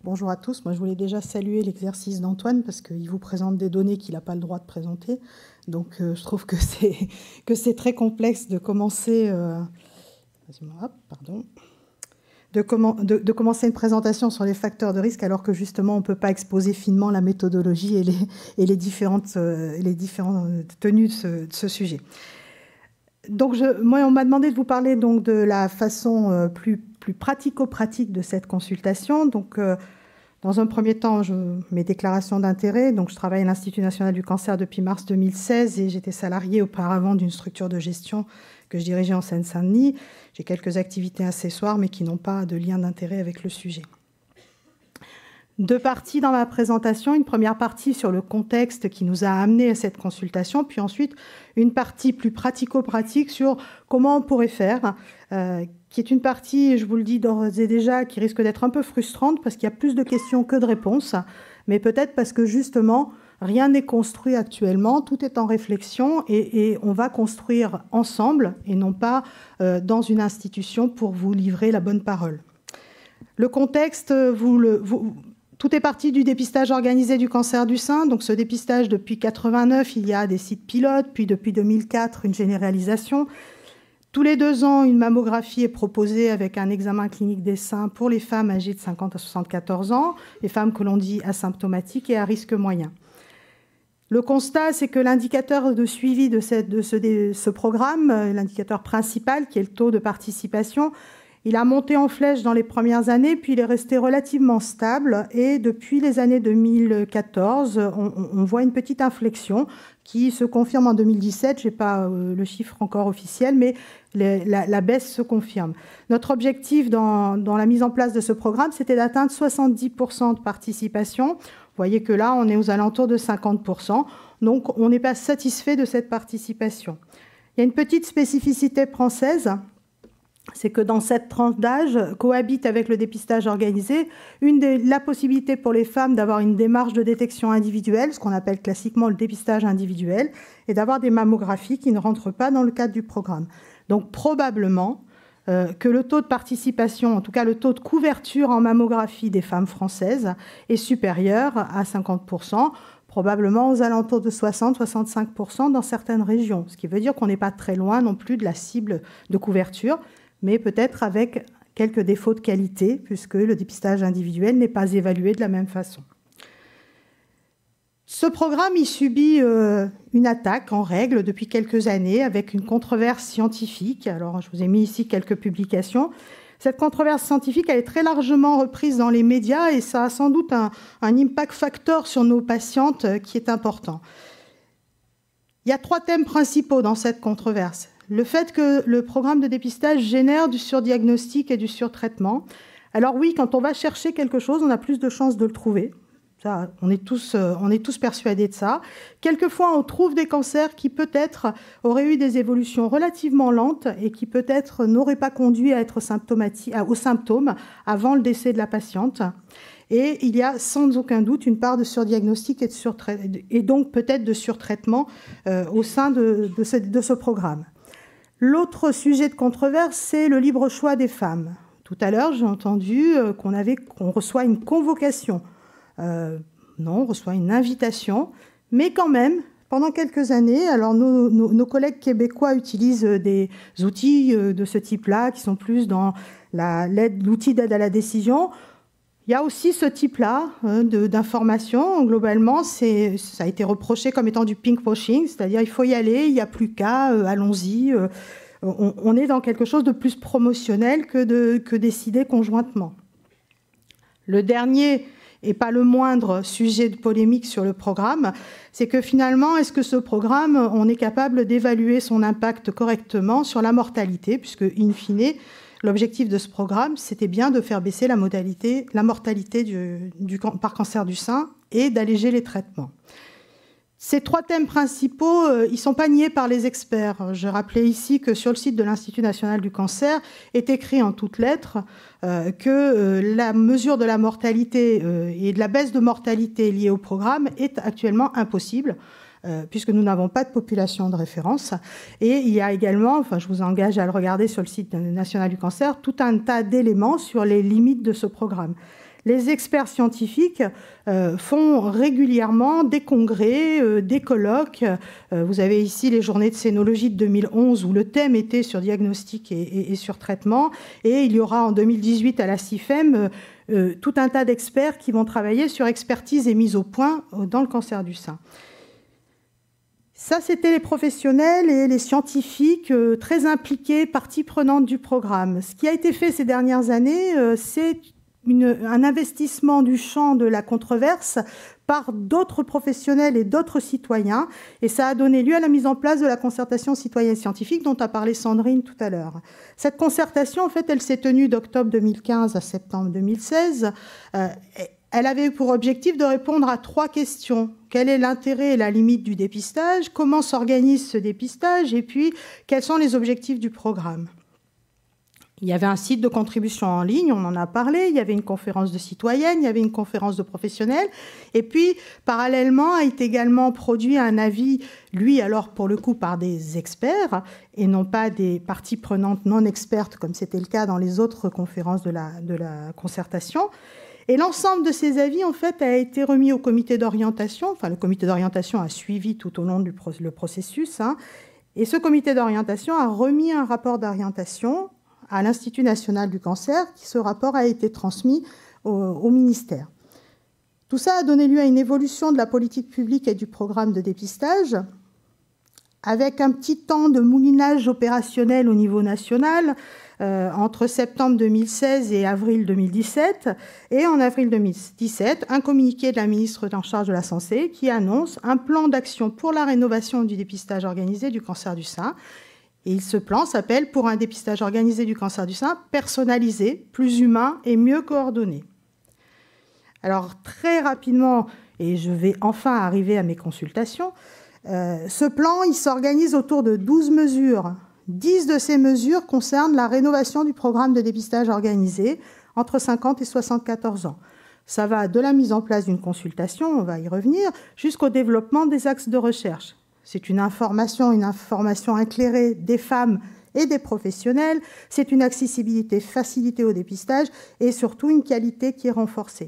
Bonjour à tous. Moi, je voulais déjà saluer l'exercice d'Antoine parce qu'il vous présente des données qu'il n'a pas le droit de présenter. Donc, je trouve que c'est très complexe de commencer... de commencer une présentation sur les facteurs de risque alors que justement on ne peut pas exposer finement la méthodologie et les différentes tenues de ce sujet. Donc, moi, on m'a demandé de vous parler donc, de la façon plus pratico-pratique de cette consultation. Donc, dans un premier temps, mes déclarations d'intérêt. Donc, je travaille à l'Institut national du cancer depuis mars 2016 et j'étais salariée auparavant d'une structure de gestion que je dirigeais en Seine-Saint-Denis. J'ai quelques activités accessoires, mais qui n'ont pas de lien d'intérêt avec le sujet. Deux parties dans ma présentation. Une première partie sur le contexte qui nous a amené à cette consultation, puis ensuite une partie plus pratico-pratique sur comment on pourrait faire, qui est une partie, je vous le dis d'ores et déjà, qui risque d'être un peu frustrante parce qu'il y a plus de questions que de réponses, mais peut-être parce que justement, rien n'est construit actuellement, tout est en réflexion et on va construire ensemble et non pas dans une institution pour vous livrer la bonne parole. Le contexte, tout est parti du dépistage organisé du cancer du sein. Donc ce dépistage, depuis 1989, il y a des sites pilotes, puis depuis 2004, une généralisation. Tous les 2 ans, une mammographie est proposée avec un examen clinique des seins pour les femmes âgées de 50 à 74 ans, les femmes que l'on dit asymptomatiques et à risque moyen. Le constat, c'est que l'indicateur de suivi de ce programme, l'indicateur principal, qui est le taux de participation, il a monté en flèche dans les premières années, puis il est resté relativement stable. Et depuis les années 2014, on voit une petite inflexion qui se confirme en 2017. Je n'ai pas le chiffre encore officiel, mais la baisse se confirme. Notre objectif dans la mise en place de ce programme, c'était d'atteindre 70% de participation. Vous voyez que là, on est aux alentours de 50%. Donc, on n'est pas satisfait de cette participation. Il y a une petite spécificité française. C'est que dans cette tranche d'âge, cohabite avec le dépistage organisé la possibilité pour les femmes d'avoir une démarche de détection individuelle, ce qu'on appelle classiquement le dépistage individuel, et d'avoir des mammographies qui ne rentrent pas dans le cadre du programme. Donc probablement que le taux de participation, en tout cas le taux de couverture en mammographie des femmes françaises est supérieur à 50%, probablement aux alentours de 60-65% dans certaines régions, ce qui veut dire qu'on n'est pas très loin non plus de la cible de couverture, mais peut-être avec quelques défauts de qualité, puisque le dépistage individuel n'est pas évalué de la même façon. Ce programme, il subit une attaque en règle depuis quelques années, avec une controverse scientifique. Alors, je vous ai mis ici quelques publications. Cette controverse scientifique, elle est très largement reprise dans les médias, et ça a sans doute un impact factor sur nos patientes qui est important. Il y a 3 thèmes principaux dans cette controverse. Le fait que le programme de dépistage génère du surdiagnostic et du surtraitement. Alors oui, quand on va chercher quelque chose, on a plus de chances de le trouver. Ça, on est tous persuadés de ça. Quelquefois, on trouve des cancers qui peut-être auraient eu des évolutions relativement lentes et qui peut-être n'auraient pas conduit à être aux symptômes avant le décès de la patiente. Et il y a sans aucun doute une part de surdiagnostic et donc peut-être de surtraitement au sein de ce programme. L'autre sujet de controverse, c'est le libre choix des femmes. Tout à l'heure, j'ai entendu qu'on reçoit une convocation. Non, on reçoit une invitation. Mais quand même, pendant quelques années, alors nos collègues québécois utilisent des outils de ce type-là, qui sont plus dans l'outil d'aide à la décision. Il y a aussi ce type-là d'information. Globalement, ça a été reproché comme étant du pinkwashing, c'est-à-dire il faut y aller, il n'y a plus qu'à, allons-y. On est dans quelque chose de plus promotionnel que décider conjointement. Le dernier, et pas le moindre sujet de polémique sur le programme, c'est que finalement, est-ce que ce programme, on est capable d'évaluer son impact correctement sur la mortalité, puisque, in fine, l'objectif de ce programme, c'était bien de faire baisser la mortalité par cancer du sein et d'alléger les traitements. Ces 3 thèmes principaux, ils ne sont pas niés par les experts. Je rappelais ici que sur le site de l'Institut national du cancer est écrit en toutes lettres que la mesure de la mortalité et de la baisse de mortalité liée au programme est actuellement impossible, puisque nous n'avons pas de population de référence. Et il y a également, enfin je vous engage à le regarder sur le site national du cancer, tout un tas d'éléments sur les limites de ce programme. les experts scientifiques font régulièrement des congrès, des colloques. Vous avez ici les journées de scénologie de 2011 où le thème était sur diagnostic et sur traitement. Et il y aura en 2018 à la CIFEM tout un tas d'experts qui vont travailler sur expertise et mise au point dans le cancer du sein. Ça, c'était les professionnels et les scientifiques très impliqués, partie prenante du programme. Ce qui a été fait ces dernières années, c'est un investissement du champ de la controverse par d'autres professionnels et d'autres citoyens, et ça a donné lieu à la mise en place de la concertation citoyenne scientifique dont a parlé Sandrine tout à l'heure. Cette concertation, en fait, elle s'est tenue d'octobre 2015 à septembre 2016. Elle avait eu pour objectif de répondre à 3 questions. Quel est l'intérêt et la limite du dépistage? Comment s'organise ce dépistage? Et puis, quels sont les objectifs du programme? Il y avait un site de contribution en ligne, on en a parlé, il y avait une conférence de citoyennes, il y avait une conférence de professionnels. Et puis, parallèlement, a été également produit un avis, lui, alors pour le coup, par des experts, et non pas des parties prenantes non expertes, comme c'était le cas dans les autres conférences de la concertation. Et l'ensemble de ces avis, en fait, a été remis au comité d'orientation. Enfin, le comité d'orientation a suivi tout au long du processus. Et ce comité d'orientation a remis un rapport d'orientation à l'Institut national du cancer. Ce rapport a été transmis au ministère. Tout ça a donné lieu à une évolution de la politique publique et du programme de dépistage, avec un petit temps de moulinage opérationnel au niveau national, entre septembre 2016 et avril 2017. Et en avril 2017, un communiqué de la ministre en charge de la Santé qui annonce un plan d'action pour la rénovation du dépistage organisé du cancer du sein. Et ce plan s'appelle « Pour un dépistage organisé du cancer du sein, personnalisé, plus humain et mieux coordonné ». Alors très rapidement, et je vais enfin arriver à mes consultations, ce plan il s'organise autour de 12 mesures. 10 de ces mesures concernent la rénovation du programme de dépistage organisé entre 50 et 74 ans. Ça va de la mise en place d'une consultation, on va y revenir, jusqu'au développement des axes de recherche. C'est une information éclairée des femmes et des professionnels. C'est une accessibilité facilitée au dépistage et surtout une qualité qui est renforcée.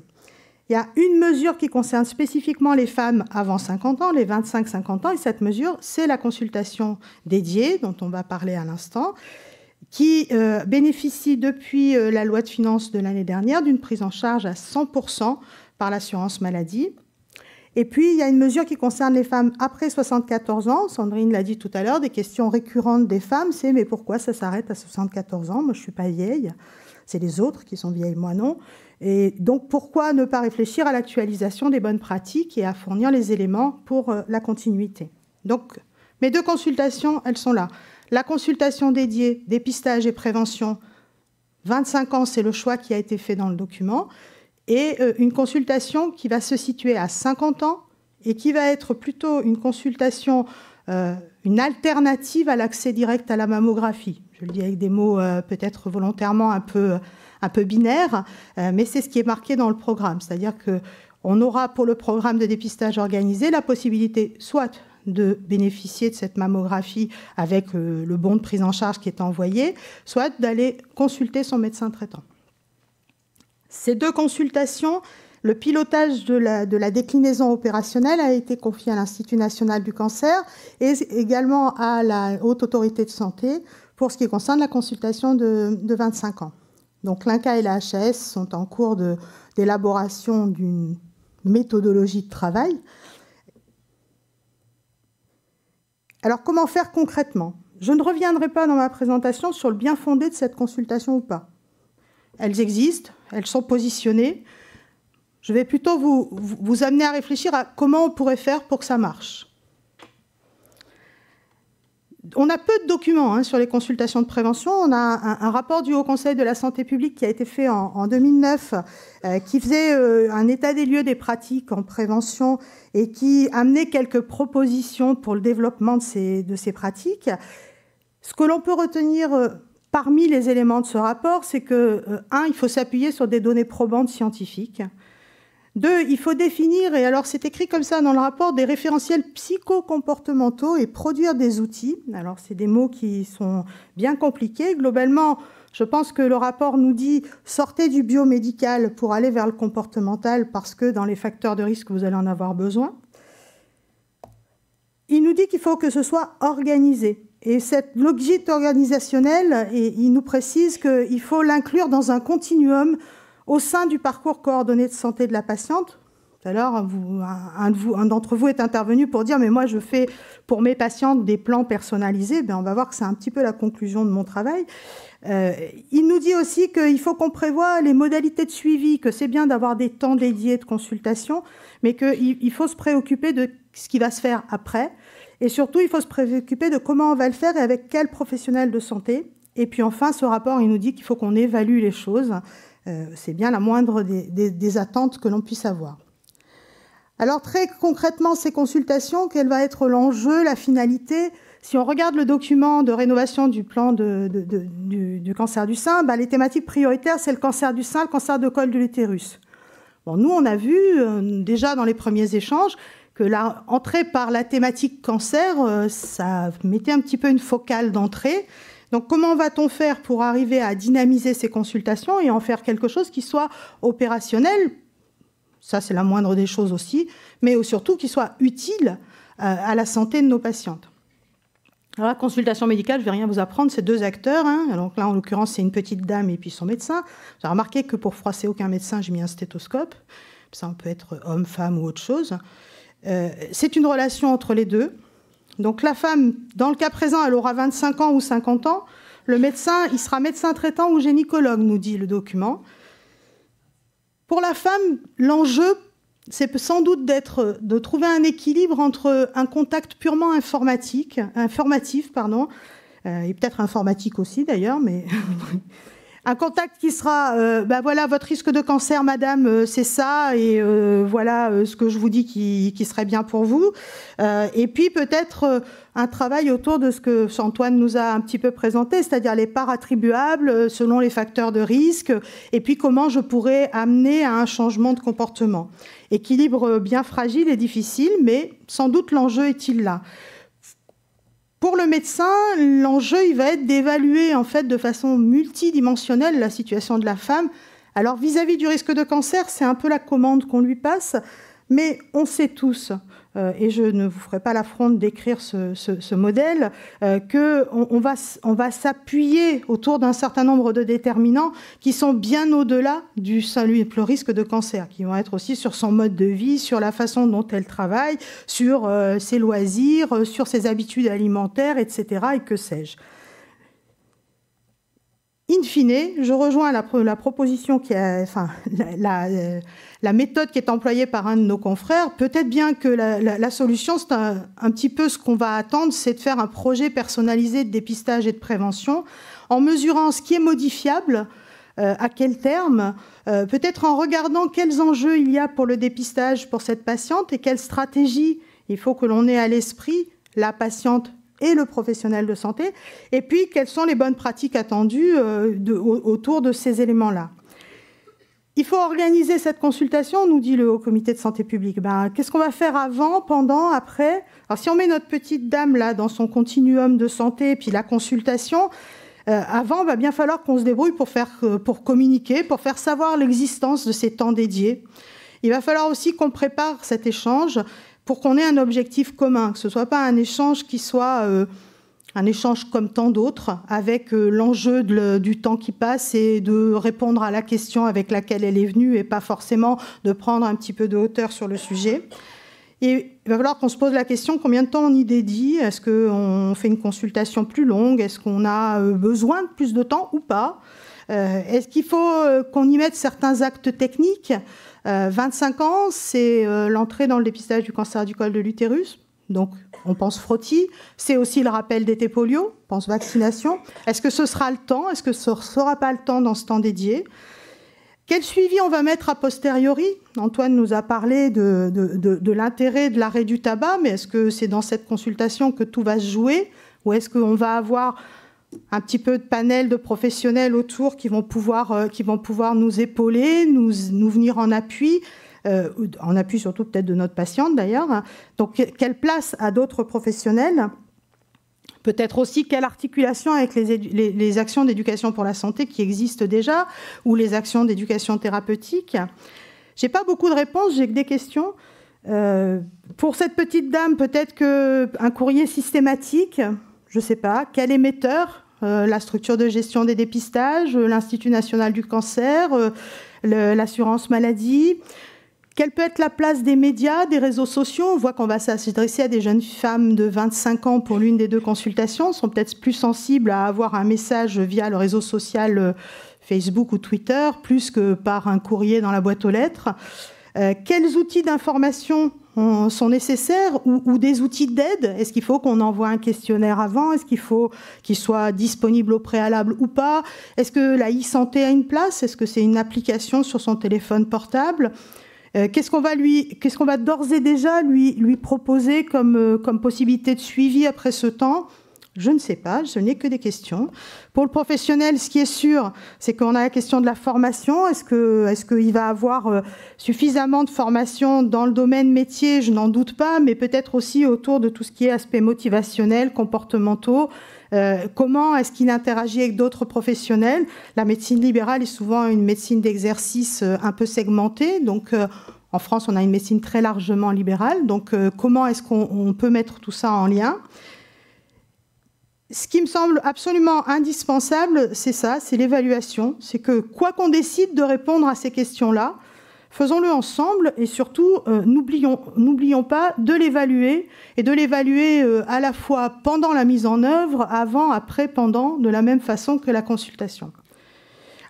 Il y a une mesure qui concerne spécifiquement les femmes avant 50 ans, les 25-50 ans, et cette mesure, c'est la consultation dédiée, dont on va parler à l'instant, qui bénéficie depuis la loi de finances de l'année dernière d'une prise en charge à 100% par l'assurance maladie. Et puis, il y a une mesure qui concerne les femmes après 74 ans. Sandrine l'a dit tout à l'heure, des questions récurrentes des femmes, c'est « mais pourquoi ça s'arrête à 74 ans? Moi, je ne suis pas vieille. C'est les autres qui sont vieilles, moi non. » Et donc, pourquoi ne pas réfléchir à l'actualisation des bonnes pratiques et à fournir les éléments pour la continuité? Donc, mes 2 consultations, elles sont là. La consultation dédiée, dépistage et prévention, 25 ans, c'est le choix qui a été fait dans le document. Et une consultation qui va se situer à 50 ans et qui va être plutôt une consultation, une alternative à l'accès direct à la mammographie. Je le dis avec des mots peut-être volontairement un peu binaires, mais c'est ce qui est marqué dans le programme. C'est-à-dire qu'on aura pour le programme de dépistage organisé la possibilité soit de bénéficier de cette mammographie avec le bon de prise en charge qui est envoyé, soit d'aller consulter son médecin traitant. Ces 2 consultations, le pilotage de la déclinaison opérationnelle a été confié à l'Institut national du cancer et également à la Haute Autorité de Santé pour ce qui concerne la consultation de 25 ans. Donc l'INCa et la HAS sont en cours d'élaboration d'une méthodologie de travail. Alors comment faire concrètement? Je ne reviendrai pas dans ma présentation sur le bien fondé de cette consultation ou pas. Elles existent, elles sont positionnées. Je vais plutôt vous amener à réfléchir à comment on pourrait faire pour que ça marche. On a peu de documents sur les consultations de prévention. On a un rapport du Haut Conseil de la santé publique qui a été fait en 2009, qui faisait un état des lieux des pratiques en prévention et qui amenait quelques propositions pour le développement de ces pratiques. Ce que l'on peut retenir parmi les éléments de ce rapport, c'est que, 1, il faut s'appuyer sur des données probantes scientifiques. 2, il faut définir, et alors c'est écrit comme ça dans le rapport, des référentiels psychocomportementaux et produire des outils. Alors c'est des mots qui sont bien compliqués. Globalement, Je pense que le rapport nous dit « sortez du biomédical pour aller vers le comportemental parce que dans les facteurs de risque, vous allez en avoir besoin ». Il nous dit qu'il faut que ce soit organisé. Et cette logique organisationnelle, il nous précise qu'il faut l'inclure dans un continuum au sein du parcours coordonné de santé de la patiente. Tout à l'heure, un d'entre vous est intervenu pour dire « mais moi, je fais pour mes patientes des plans personnalisés ». On va voir que c'est un petit peu la conclusion de mon travail. Il nous dit aussi qu'il faut qu'on prévoie les modalités de suivi, que c'est bien d'avoir des temps dédiés de consultation, mais qu'il faut se préoccuper de ce qui va se faire après. Et surtout, il faut se préoccuper de comment on va le faire et avec quel professionnel de santé. Et puis enfin, ce rapport, il nous dit qu'il faut qu'on évalue les choses. C'est bien la moindre des attentes que l'on puisse avoir. Alors très concrètement, ces consultations, quel va être l'enjeu, la finalité? Si on regarde le document de rénovation du plan du cancer du sein, les thématiques prioritaires, c'est le cancer du sein, le cancer de col de l'utérus. Bon, nous, on a vu déjà dans les premiers échanges que l'entrée par la thématique cancer, ça mettait un petit peu une focale d'entrée. Donc comment va-t-on faire pour arriver à dynamiser ces consultations et en faire quelque chose qui soit opérationnel? Ça, c'est la moindre des choses aussi, mais surtout qui soit utile à la santé de nos patientes. Alors, la consultation médicale, je ne vais rien vous apprendre, c'est deux acteurs. Donc là, en l'occurrence, c'est une petite dame et puis son médecin. Vous avez remarqué que pour froisser aucun médecin, j'ai mis un stéthoscope. Ça, on peut être homme, femme ou autre chose. C'est une relation entre les deux. Donc la femme, dans le cas présent, elle aura 25 ans ou 50 ans. Le médecin, il sera médecin traitant ou gynécologue, nous dit le document. Pour la femme, l'enjeu, c'est sans doute de trouver un équilibre entre un contact purement informatif, et peut-être informatique aussi d'ailleurs, mais un contact qui sera, voilà, votre risque de cancer, madame, c'est ça, et voilà ce que je vous dis qui serait bien pour vous. Et puis peut-être un travail autour de ce que Antoine nous a un petit peu présenté, c'est-à-dire les parts attribuables selon les facteurs de risque, et puis comment je pourrais amener à un changement de comportement. Équilibre bien fragile et difficile, mais sans doute l'enjeu est-il là. Pour le médecin, l'enjeu, il va être d'évaluer en fait de façon multidimensionnelle la situation de la femme. Alors vis-à-vis du risque de cancer, c'est un peu la commande qu'on lui passe, mais on sait tous, et je ne vous ferai pas l'affront d'écrire ce modèle, qu'on va s'appuyer autour d'un certain nombre de déterminants qui sont bien au-delà du simple risque de cancer, qui vont être aussi sur son mode de vie, sur la façon dont elle travaille, sur ses loisirs, sur ses habitudes alimentaires, etc. et que sais-je. In fine, je rejoins la proposition la méthode qui est employée par un de nos confrères. Peut-être bien que la solution, c'est un petit peu ce qu'on va attendre, c'est de faire un projet personnalisé de dépistage et de prévention en mesurant ce qui est modifiable, à quel terme, peut-être en regardant quels enjeux il y a pour le dépistage pour cette patiente et quelle stratégie il faut que l'on ait à l'esprit, la patiente et le professionnel de santé, et puis quelles sont les bonnes pratiques attendues autour de ces éléments-là. Il faut organiser cette consultation, nous dit le Haut Comité de santé publique. Qu'est-ce qu'on va faire avant, pendant, après? Alors si on met notre petite dame là dans son continuum de santé, et puis la consultation, avant, il va bien falloir qu'on se débrouille pour communiquer, pour faire savoir l'existence de ces temps dédiés. Il va falloir aussi qu'on prépare cet échange pour qu'on ait un objectif commun, que ce ne soit pas un échange qui soit un échange comme tant d'autres, avec l'enjeu du temps qui passe et de répondre à la question avec laquelle elle est venue et pas forcément de prendre un petit peu de hauteur sur le sujet. Et il va falloir qu'on se pose la question combien de temps on y dédie. Est-ce qu'on fait une consultation plus longue? Est-ce qu'on a besoin de plus de temps ou pas? Est-ce qu'il faut qu'on y mette certains actes techniques? 25 ans, c'est l'entrée dans le dépistage du cancer du col de l'utérus. Donc, on pense frottis. C'est aussi le rappel d'été polio, on pense vaccination. Est-ce que ce sera le temps? Est-ce que ce ne sera pas le temps dans ce temps dédié? Quel suivi on va mettre a posteriori? Antoine nous a parlé de l'intérêt de l'arrêt du tabac, mais est-ce que c'est dans cette consultation que tout va se jouer? Ou est-ce qu'on va avoir un petit peu de panel de professionnels autour qui vont pouvoir nous épauler, nous venir en appui surtout peut-être de notre patiente d'ailleurs. Donc, quelle place à d'autres professionnels? Peut-être aussi quelle articulation avec les actions d'éducation pour la santé qui existent déjà, ou les actions d'éducation thérapeutique. Je n'ai pas beaucoup de réponses, j'ai que des questions. Pour cette petite dame, peut-être qu'un courrier systématique, je ne sais pas, quel émetteur, la structure de gestion des dépistages, l'Institut national du cancer, l'assurance maladie. Quelle peut être la place des médias, des réseaux sociaux? On voit qu'on va s'adresser à des jeunes femmes de 25 ans pour l'une des deux consultations. Elles sont peut-être plus sensibles à avoir un message via le réseau social Facebook ou Twitter, plus que par un courrier dans la boîte aux lettres. Quels outils d'information sont nécessaires ou des outils d'aide? Est-ce qu'il faut qu'on envoie un questionnaire avant? Est-ce qu'il faut qu'il soit disponible au préalable ou pas? Est-ce que la e-santé a une place? Est-ce que c'est une application sur son téléphone portable? Qu'est-ce qu'on va d'ores et déjà lui proposer comme possibilité de suivi après ce temps? Je ne sais pas, je n'ai que des questions. Pour le professionnel, ce qui est sûr, c'est qu'on a la question de la formation. Est-ce qu'il va avoir suffisamment de formation dans le domaine métier? Je n'en doute pas, mais peut-être aussi autour de tout ce qui est aspect motivationnel, comportementaux. Comment est-ce qu'il interagit avec d'autres professionnels? La médecine libérale est souvent une médecine d'exercice un peu segmentée. Donc, en France, on a une médecine très largement libérale. Donc, comment est-ce qu'on peut mettre tout ça en lien? Ce qui me semble absolument indispensable, c'est ça, c'est l'évaluation. C'est que quoi qu'on décide de répondre à ces questions-là, faisons-le ensemble et surtout, n'oublions pas de l'évaluer et de l'évaluer à la fois pendant la mise en œuvre, avant, après, pendant, de la même façon que la consultation.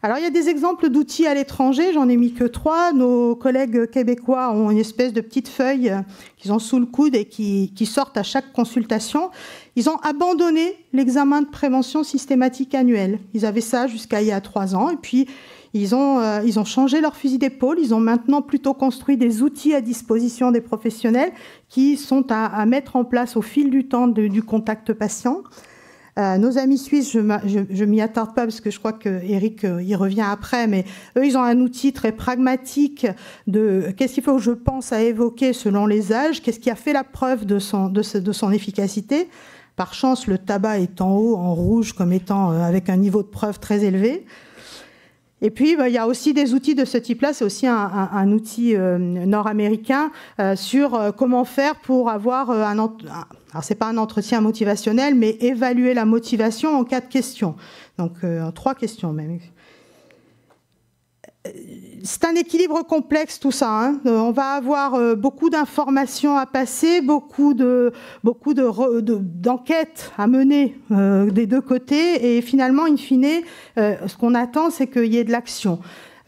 Alors, il y a des exemples d'outils à l'étranger, j'en ai mis que 3. Nos collègues québécois ont une espèce de petite feuille qu'ils ont sous le coude et qui sortent à chaque consultation. Ils ont abandonné l'examen de prévention systématique annuel. Ils avaient ça jusqu'à il y a 3 ans et puis ils ont changé leur fusil d'épaule. Ils ont maintenant plutôt construit des outils à disposition des professionnels qui sont à mettre en place au fil du temps du contact patient. Nos amis suisses, je m'y attarde pas parce que je crois que Eric y revient après, mais eux, ils ont un outil très pragmatique de qu'est-ce qu'il faut que je pense à évoquer selon les âges, qu'est-ce qui a fait la preuve de son efficacité. Par chance, le tabac est en haut, en rouge, comme étant avec un niveau de preuve très élevé. Et puis, il y a aussi des outils de ce type-là. C'est aussi un outil nord-américain sur comment faire pour avoir alors, c'est pas un entretien motivationnel, mais évaluer la motivation en 4 questions. Donc, 3 questions même. C'est un équilibre complexe, tout ça. Hein. On va avoir beaucoup d'informations à passer, beaucoup d'enquêtes à mener des deux côtés. Et finalement, in fine, ce qu'on attend, c'est qu'il y ait de l'action.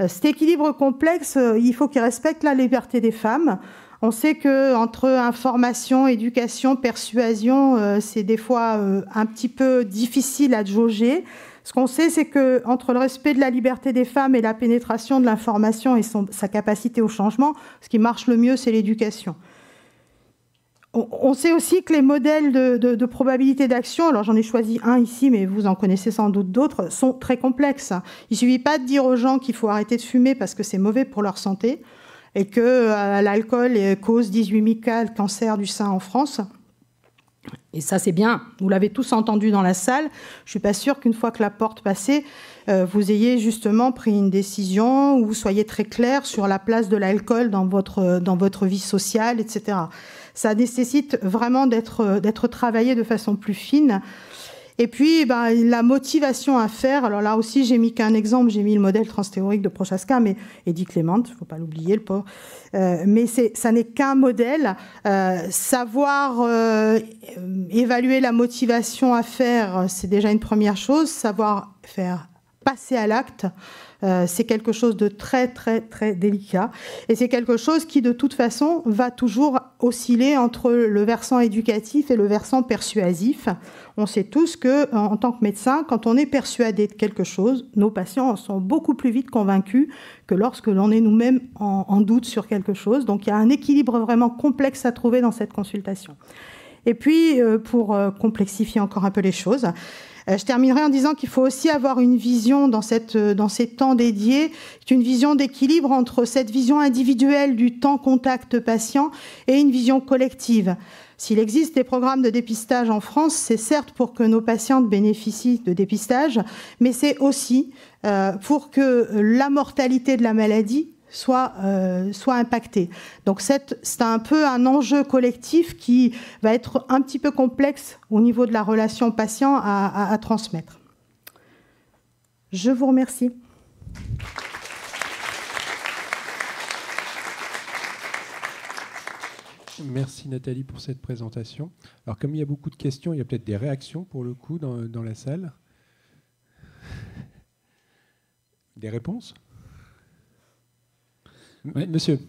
Cet équilibre complexe, il faut qu'il respecte la liberté des femmes. On sait qu'entre information, éducation, persuasion, c'est des fois un petit peu difficile à jauger. Ce qu'on sait, c'est qu'entre le respect de la liberté des femmes et la pénétration de l'information et sa capacité au changement, ce qui marche le mieux, c'est l'éducation. On sait aussi que les modèles de probabilité d'action, alors j'en ai choisi un ici, mais vous en connaissez sans doute d'autres, sont très complexes. Il ne suffit pas de dire aux gens qu'il faut arrêter de fumer parce que c'est mauvais pour leur santé et que l'alcool cause 18 000 cas de cancer du sein en France. Et ça, c'est bien. Vous l'avez tous entendu dans la salle. Je ne suis pas sûre qu'une fois que la porte passée, vous ayez justement pris une décision ou vous soyez très clair sur la place de l'alcool dans votre vie sociale, etc. Ça nécessite vraiment d'être travaillé de façon plus fine. Et puis, la motivation à faire. Alors là aussi, j'ai mis qu'un exemple. J'ai mis le modèle transthéorique de Prochaska, mais Edith Clement, il ne faut pas l'oublier, le pauvre. Mais ça n'est qu'un modèle. Savoir évaluer la motivation à faire, c'est déjà une première chose. Savoir faire passer à l'acte, c'est quelque chose de très, très, très délicat. Et c'est quelque chose qui, de toute façon, va toujours osciller entre le versant éducatif et le versant persuasif. On sait tous qu'en tant que médecin, quand on est persuadé de quelque chose, nos patients en sont beaucoup plus vite convaincus que lorsque l'on est nous-mêmes en doute sur quelque chose. Donc, il y a un équilibre vraiment complexe à trouver dans cette consultation. Et puis, pour complexifier encore un peu les choses, je terminerai en disant qu'il faut aussi avoir une vision dans ces temps dédiés, une vision d'équilibre entre cette vision individuelle du temps contact patient et une vision collective. S'il existe des programmes de dépistage en France, c'est certes pour que nos patientes bénéficient de dépistage, mais c'est aussi pour que la mortalité de la maladie soit impactée. Donc c'est un peu un enjeu collectif qui va être un petit peu complexe au niveau de la relation patient à transmettre. Je vous remercie. Merci Nathalie pour cette présentation. Alors comme il y a beaucoup de questions, il y a peut-être des réactions pour le coup dans la salle. Des réponses ? Oui, monsieur.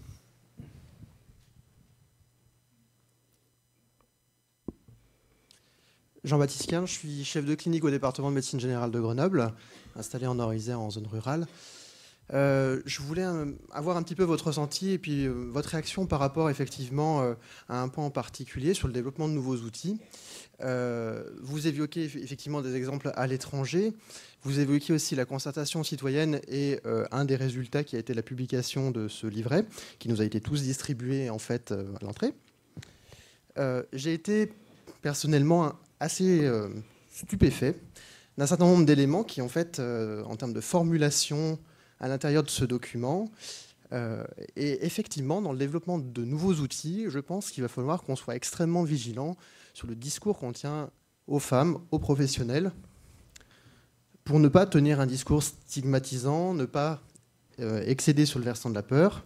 Jean-Baptiste Quin, je suis chef de clinique au département de médecine générale de Grenoble, installé en Nord-Isère en zone rurale. Je voulais avoir un petit peu votre ressenti et puis votre réaction par rapport effectivement à un point en particulier sur le développement de nouveaux outils. Vous évoquez effectivement des exemples à l'étranger. Vous évoquez aussi la concertation citoyenne et un des résultats qui a été la publication de ce livret qui nous a été tous distribués en fait à l'entrée. J'ai été personnellement assez stupéfait d'un certain nombre d'éléments qui en fait en termes de formulation à l'intérieur de ce document. Et effectivement, dans le développement de nouveaux outils, je pense qu'il va falloir qu'on soit extrêmement vigilant sur le discours qu'on tient aux femmes, aux professionnels, pour ne pas tenir un discours stigmatisant, ne pas excéder sur le versant de la peur.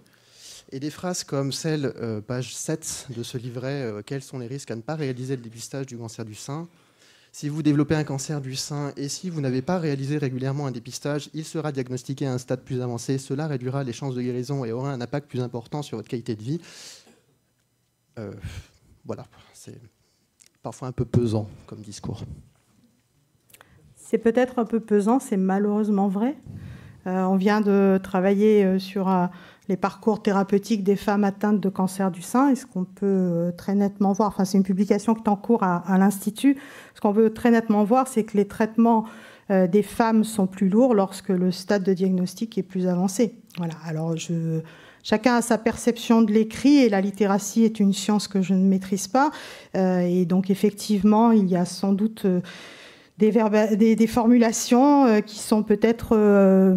Et des phrases comme celle, page 7 de ce livret, quels sont les risques à ne pas réaliser le dépistage du cancer du sein ? Si vous développez un cancer du sein et si vous n'avez pas réalisé régulièrement un dépistage, il sera diagnostiqué à un stade plus avancé. Cela réduira les chances de guérison et aura un impact plus important sur votre qualité de vie. Voilà, c'est parfois un peu pesant comme discours. C'est peut-être un peu pesant, c'est malheureusement vrai. On vient de travailler sur les parcours thérapeutiques des femmes atteintes de cancer du sein. Et ce qu'on peut très nettement voir, enfin c'est une publication qui est en cours à l'Institut, ce qu'on peut très nettement voir, c'est que les traitements des femmes sont plus lourds lorsque le stade de diagnostic est plus avancé. Voilà. Alors chacun a sa perception de l'écrit et la littératie est une science que je ne maîtrise pas. Et donc effectivement, il y a sans doute des formulations qui sont peut-être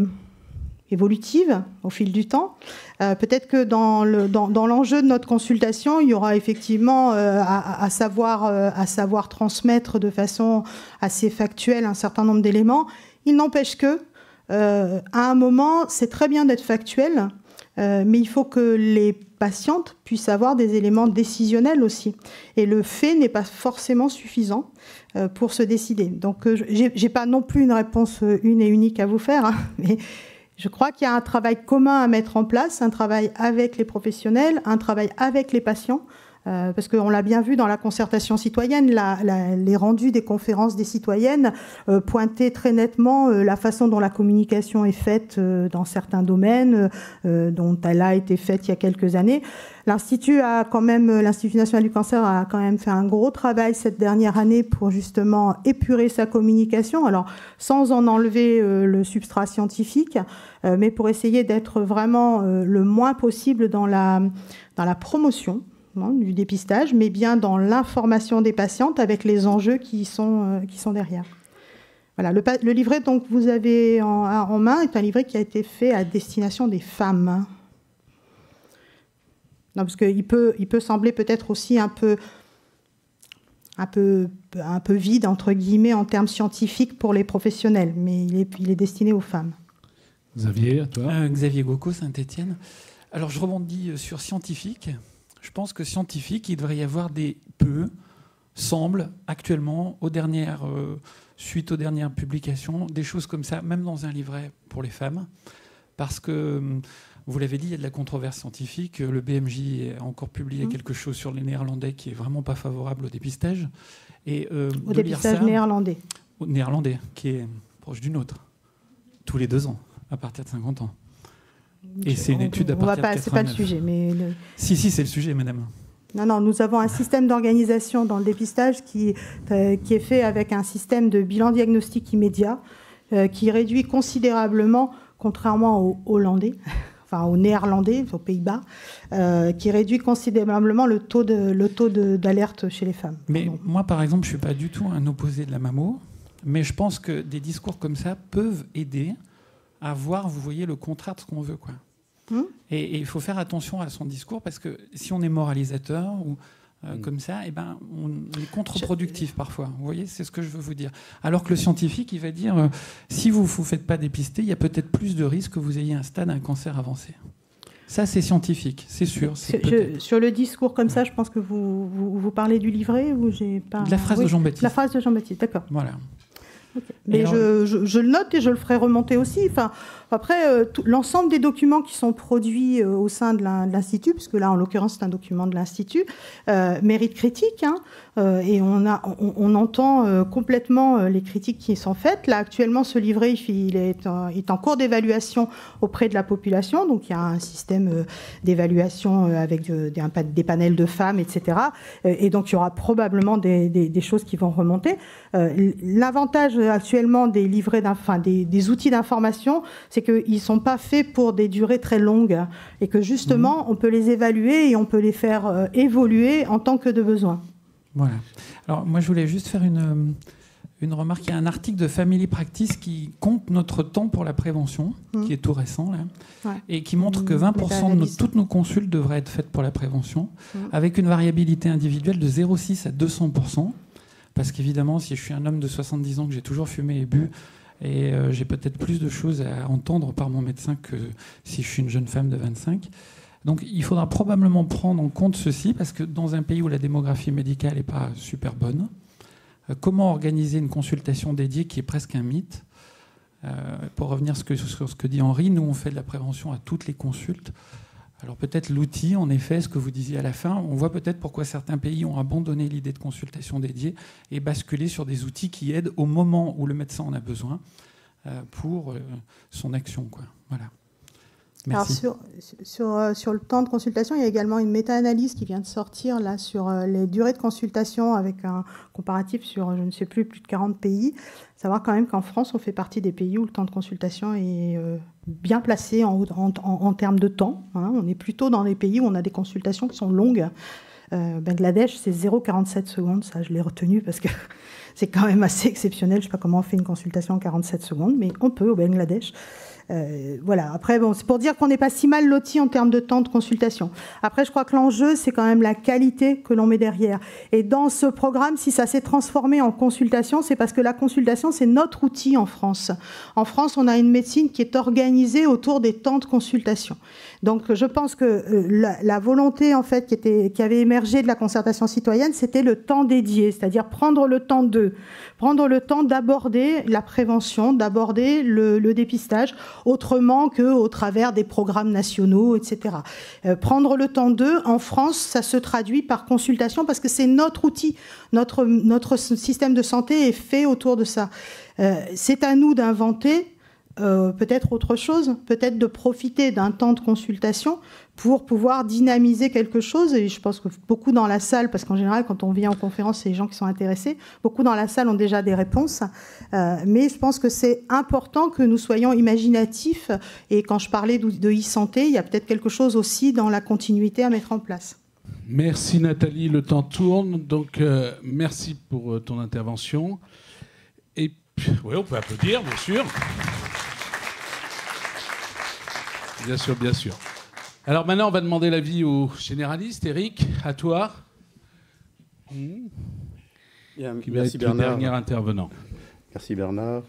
évolutives au fil du temps. Peut-être que dans l'enjeu de notre consultation, il y aura effectivement à savoir transmettre de façon assez factuelle un certain nombre d'éléments. Il n'empêche que, à un moment, c'est très bien d'être factuel, mais il faut que les patientes puissent avoir des éléments décisionnels aussi. Et le fait n'est pas forcément suffisant pour se décider. Donc, j'ai pas non plus une réponse une et unique à vous faire, hein, mais je crois qu'il y a un travail commun à mettre en place, un travail avec les professionnels, un travail avec les patients, parce qu'on l'a bien vu dans la concertation citoyenne, les rendus des conférences des citoyennes pointaient très nettement la façon dont la communication est faite dans certains domaines, dont elle a été faite il y a quelques années. L'Institut national du cancer a quand même fait un gros travail cette dernière année pour justement épurer sa communication, alors sans en enlever le substrat scientifique, mais pour essayer d'être vraiment le moins possible dans la promotion du dépistage, mais bien dans l'information des patientes avec les enjeux qui sont derrière. Voilà, le livret donc vous avez en main est un livret qui a été fait à destination des femmes. Non, parce qu'il peut sembler peut-être aussi un peu vide, entre guillemets, en termes scientifiques pour les professionnels, mais il est destiné aux femmes. Xavier, à toi. Xavier Gauco, Saint-Étienne. Alors, je rebondis sur scientifique. Je pense que scientifique, il devrait y avoir semble actuellement, suite aux dernières publications, des choses comme ça, même dans un livret pour les femmes, parce que... Vous l'avez dit, il y a de la controverse scientifique. Le BMJ a encore publié quelque chose sur les Néerlandais qui est vraiment pas favorable au dépistage. Et, au dépistage néerlandais. Au néerlandais, qui est proche du nôtre, tous les 2 ans, à partir de 50 ans. Et c'est une étude à partir de 89. C'est pas le sujet. Mais Si, c'est le sujet, madame. Non, nous avons un système d'organisation dans le dépistage qui est fait avec un système de bilan diagnostique immédiat qui réduit considérablement, contrairement aux Hollandais, enfin aux Néerlandais, aux Pays-Bas, qui réduit considérablement le taux d'alerte chez les femmes. Mais moi, par exemple, je ne suis pas du tout un opposé de la mammo, mais je pense que des discours comme ça peuvent aider à voir, vous voyez, le contraire de ce qu'on veut, quoi. Et il faut faire attention à son discours, parce que si on est moralisateur ou comme ça, eh ben, on est contre-productif parfois. Vous voyez, c'est ce que je veux vous dire. Alors que le scientifique, il va dire, si vous ne vous faites pas dépister, il y a peut-être plus de risques que vous ayez un stade d'un cancer avancé. Ça, c'est scientifique, c'est sûr. Sur le discours comme ça, je pense que vous parlez du livret ou j'ai pas... De la phrase de Jean-Baptiste. La phrase de Jean-Baptiste, d'accord. Voilà. Okay. Mais alors, je le note et je le ferai remonter aussi. Enfin, après, l'ensemble des documents qui sont produits au sein de l'Institut, puisque là, en l'occurrence, c'est un document de l'Institut, mérite critique. Hein, et on entend complètement les critiques qui sont faites. Là, actuellement, ce livret, il est en cours d'évaluation auprès de la population. Donc, il y a un système d'évaluation avec des panels de femmes, etc. Et donc, il y aura probablement des choses qui vont remonter. L'avantage actuellement des livrets, des outils d'information, c'est qu'ils ne sont pas faits pour des durées très longues et que justement, on peut les évaluer et on peut les faire évoluer en tant que de besoin. Voilà. Alors, moi, je voulais juste faire une remarque. Il y a un article de Family Practice qui compte notre temps pour la prévention, qui est tout récent, là, et qui montre que 20% de toutes nos consultes devraient être faites pour la prévention, avec une variabilité individuelle de 0,6 à 200%. Parce qu'évidemment, si je suis un homme de 70 ans, que j'ai toujours fumé et bu, et j'ai peut-être plus de choses à entendre par mon médecin que si je suis une jeune femme de 25. Donc il faudra probablement prendre en compte ceci, parce que dans un pays où la démographie médicale n'est pas super bonne, comment organiser une consultation dédiée qui est presque un mythe? Pour revenir sur ce que dit Henri, nous on fait de la prévention à toutes les consultes. Alors peut-être l'outil, en effet, ce que vous disiez à la fin, on voit peut-être pourquoi certains pays ont abandonné l'idée de consultation dédiée et basculé sur des outils qui aident au moment où le médecin en a besoin pour son action, quoi. Voilà. Merci. Alors sur le temps de consultation, il y a également une méta-analyse qui vient de sortir là, sur les durées de consultation avec un comparatif sur, je ne sais plus de 40 pays. Savoir quand même qu'en France, on fait partie des pays où le temps de consultation est bien placé en termes de temps. Hein. On est plutôt dans les pays où on a des consultations qui sont longues. Bangladesh, c'est 0,47 secondes. Ça, je l'ai retenu parce que c'est quand même assez exceptionnel. Je ne sais pas comment on fait une consultation en 47 secondes, mais on peut au Bangladesh. Voilà. Après, bon, c'est pour dire qu'on n'est pas si mal loti en termes de temps de consultation. Après, je crois que l'enjeu, c'est quand même la qualité que l'on met derrière. Et dans ce programme, si ça s'est transformé en consultation, c'est parce que la consultation, c'est notre outil en France. En France, on a une médecine qui est organisée autour des temps de consultation. Donc, je pense que la volonté, en fait, qui avait émergé de la concertation citoyenne, c'était le temps dédié, c'est-à-dire prendre le temps d'aborder la prévention, d'aborder le dépistage, autrement qu'au travers des programmes nationaux, etc. Prendre le temps en France, ça se traduit par consultation, parce que c'est notre outil, notre système de santé est fait autour de ça. C'est à nous d'inventer peut-être autre chose, peut-être de profiter d'un temps de consultation pour pouvoir dynamiser quelque chose. Et je pense que beaucoup dans la salle, parce qu'en général, quand on vient en conférence, c'est les gens qui sont intéressés, beaucoup dans la salle ont déjà des réponses. Mais je pense que c'est important que nous soyons imaginatifs. Et quand je parlais de e-santé, il y a peut-être quelque chose aussi dans la continuité à mettre en place. Merci Nathalie, le temps tourne. Donc merci pour ton intervention. Et oui, on peut applaudir, bien sûr. Bien sûr, bien sûr. Alors maintenant, on va demander l'avis aux généralistes. Eric, à toi. Bien, qui va être le dernier intervenant. Merci Bernard.